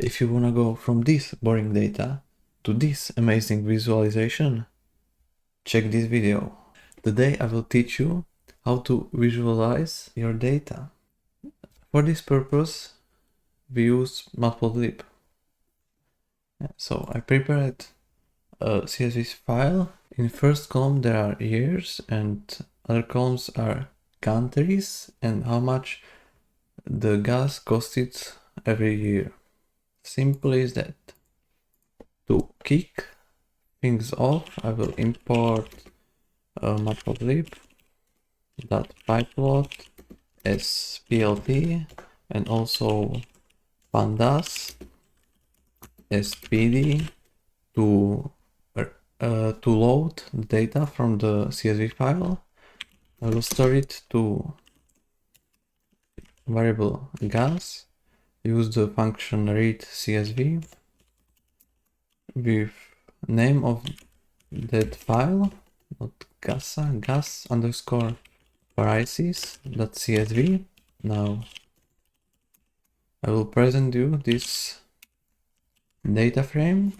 If you wanna go from this boring data to this amazing visualization, check this video. Today I will teach you how to visualize your data. For this purpose, we use Matplotlib. So I prepared a CSV file. In first column there are years and other columns are countries and how much the gas costed every year. Simple as that. To kick things off, I will import matplotlib.pyplot as plt and also pandas as pd to load the data from the CSV file. I will store it to variable gas. Use the function read CSV with name of that file, not gas underscore prices.csv. Now I will present you this data frame.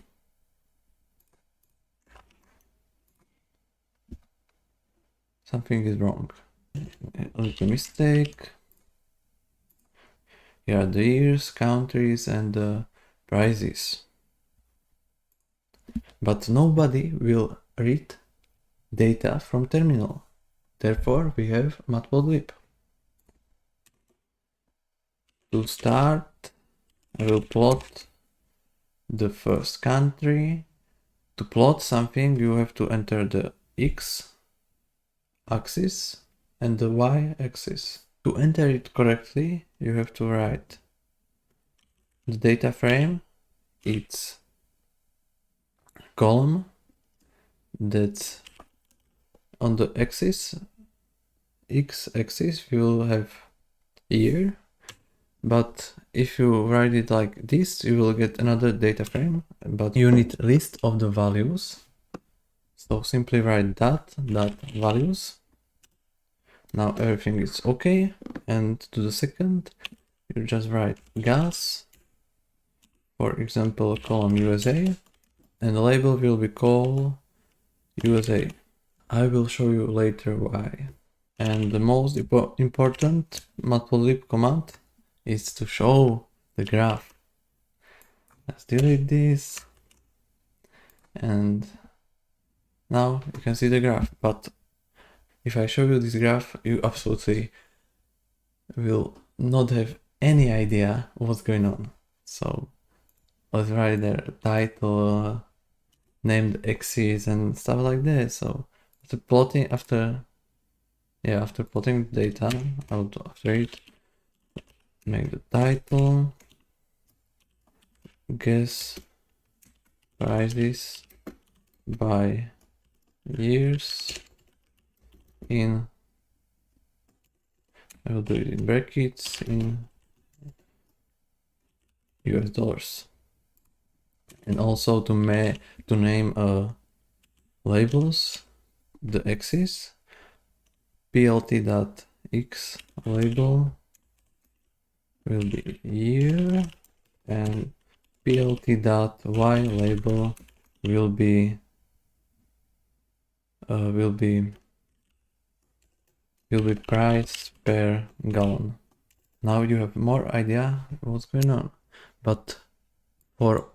Something is wrong. A little mistake. Here are the years, countries, and the prices. But nobody will read data from terminal. Therefore, we have Matplotlib. To start, I will plot the first country. To plot something, you have to enter the x-axis and the y-axis. To enter it correctly, you have to write the data frame, its column that's on the x-axis we will have year, but if you write it like this you will get another data frame, but you need a list of the values, so simply write that values. Now everything is okay, and to the second you just write gas, for example column USA, and the label will be called USA. I will show you later why. And the most important Matplotlib command is to show the graph. Let's delete this. And now you can see the graph, but if I show you this graph, you absolutely will not have any idea what's going on. So let's write there title, name the axis and stuff like that. So after plotting the data, after it, make the title guess prices by years in, I will do it in brackets, in US dollars. And also to name labels, the axis, plt.x label will be year, and plt.y label will be price per gallon. Now you have more idea what's going on, but for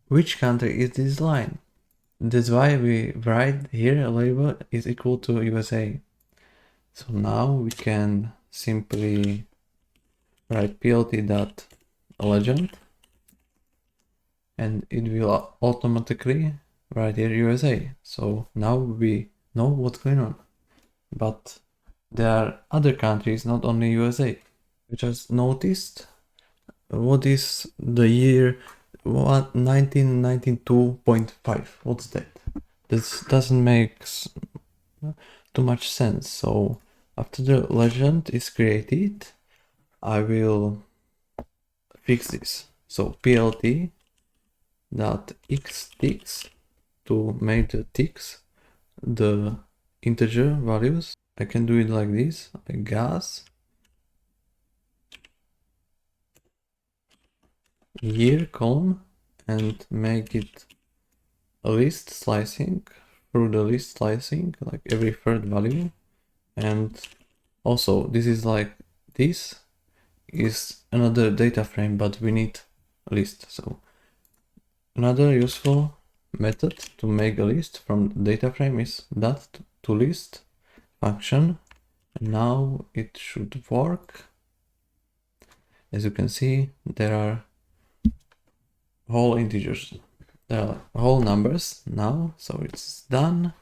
which country is this line? That's why we write here a label is equal to USA. So now we can simply write plt.legend and it will automatically write here USA. So now we know what's going on. But there are other countries, not only USA. We just noticed what is the year 1992.5. What's that? This doesn't make too much sense. So after the legend is created, I will fix this. So plt.xticks to make the ticks the integer values. I can do it like this, like gas year column and make it a list slicing through the list slicing, like every third value. And also this is like, this is another data frame, but we need a list. So another useful method to make a list from data frame is that to list function. And now it should work. As you can see, there are whole integers, there are whole numbers now, so it's done.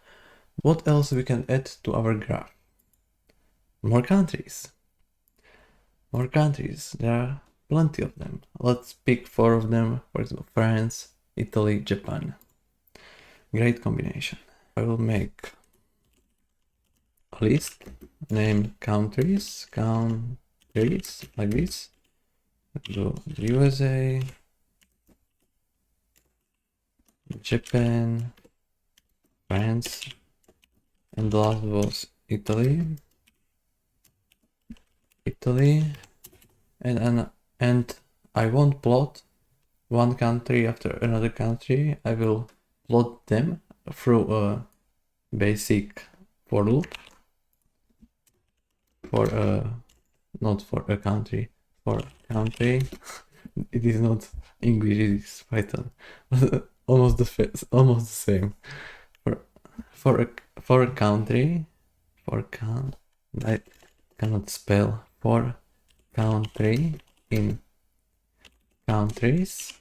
What else we can add to our graph? More countries. More countries, there are plenty of them. Let's pick 4 of them, for example, France, Italy, Japan. Great combination. I will make a list named countries, like this. Do USA, Japan, France, and the last was Italy, and I won't plot one country after another country. I will plot them through a basic for loop for not for a country, for country. It is not English, it is Python. almost the same. For a country, I cannot spell, for country in countries.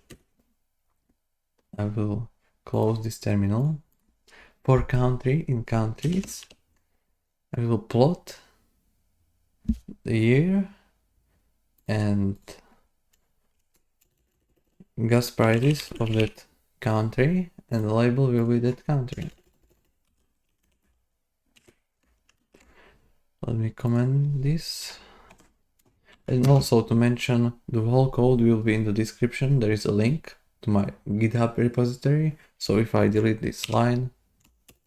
I will close this terminal. For country in countries, I will plot the year and gas prices of that country, and the label will be that country. Let me comment this. And also to mention, the whole code will be in the description. There is a link to my GitHub repository, so if I delete this line,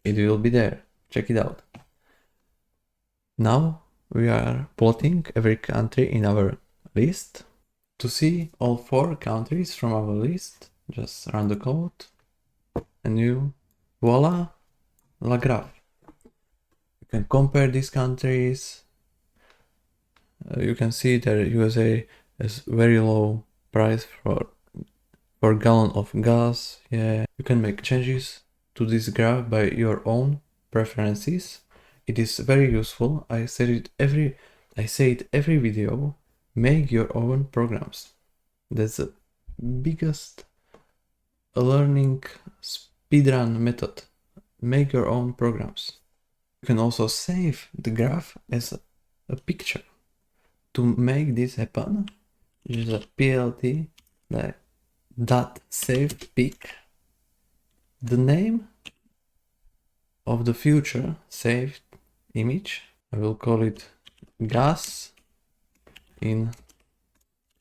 it will be there. Check it out. Now we are plotting every country in our list. To see all 4 countries from our list, just run the code and voila, la graph. You can compare these countries. You can see that USA has very low price for gallon of gas. Yeah, you can make changes to this graph by your own preferences. It is very useful. I say it every video. Make your own programs. That's the biggest learning speedrun method. Make your own programs. You can also save the graph as a picture. To make this happen, use a plt dot save pic, the name of the future saved image. I will call it gas in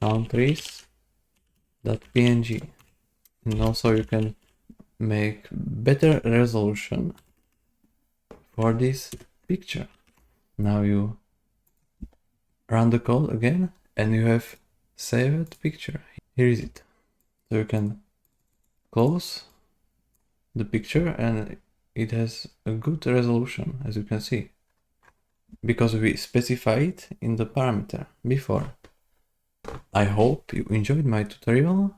countries.png. And also you can make better resolution for this picture. Now you run the code again and you have saved picture. Here is it. So you can close the picture and it has a good resolution, as you can see, because we specify it in the parameter before. I hope you enjoyed my tutorial.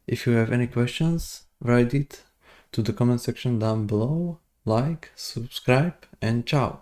If you have any questions, write it to the comment section down below. Like, subscribe, and ciao!